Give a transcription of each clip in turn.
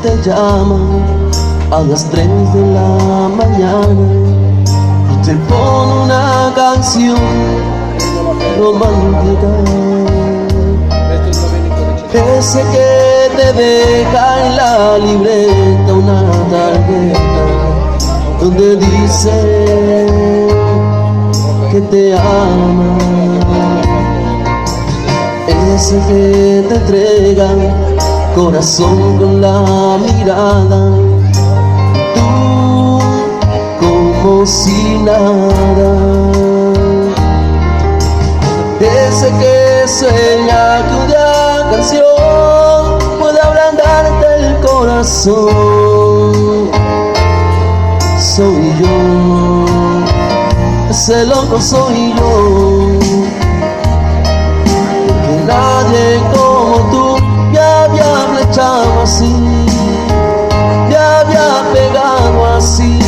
te llama a las 3 de la mañana y te pone una canción romántica. Ese que te deja en la libreta una tarjeta donde dice que te ama. Ese que te entrega corazón con la mirada, tú como si nada. Ese que sueña que una canción puede ablandarte el corazón. Soy yo, ese loco soy yo, porque nadie como tú me había flechado así, me había pegado así,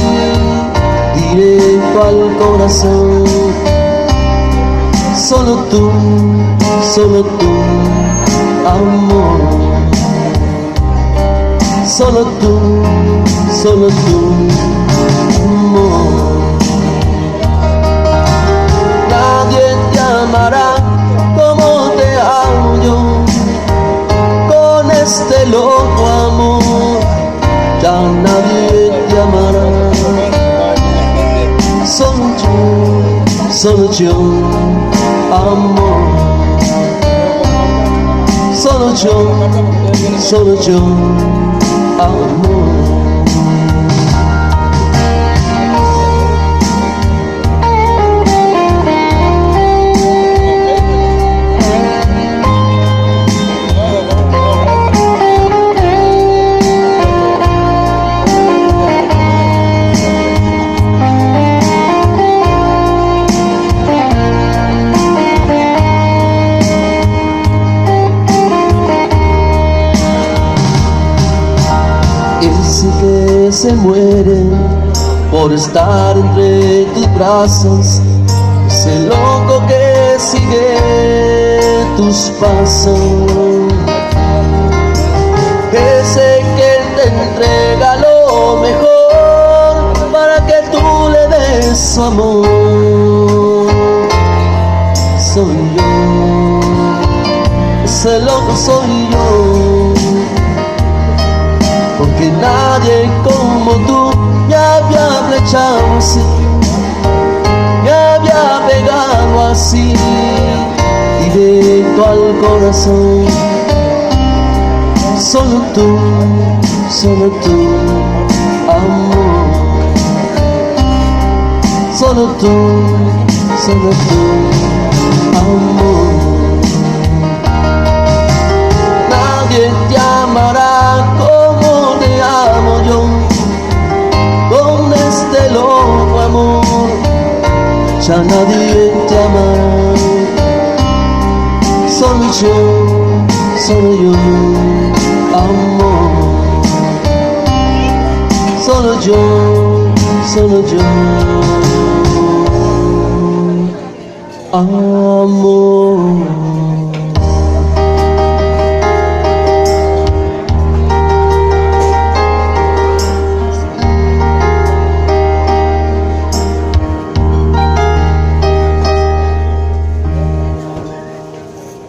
directo al corazón. Solo tú, amor. Solo tú, amor. Nadie te amará como te amo yo, con este loco amor. Ya nadie te amará. Solo yo, amor. Solo yo, amor. Ese que se muere por estar entre tus brazos, ese loco que sigue tus pasos, ese que te entrega lo mejor para que tú le des su amor. Soy yo, ese loco soy yo, porque nadie como tú me había flechado así, me había pegado así, directo al corazón. Solo tú, amor. Solo tú, amor. Nadie te amará como te amo yo, con este loco amor. Ya nadie te amará. Solo yo, amor. Solo yo, amor.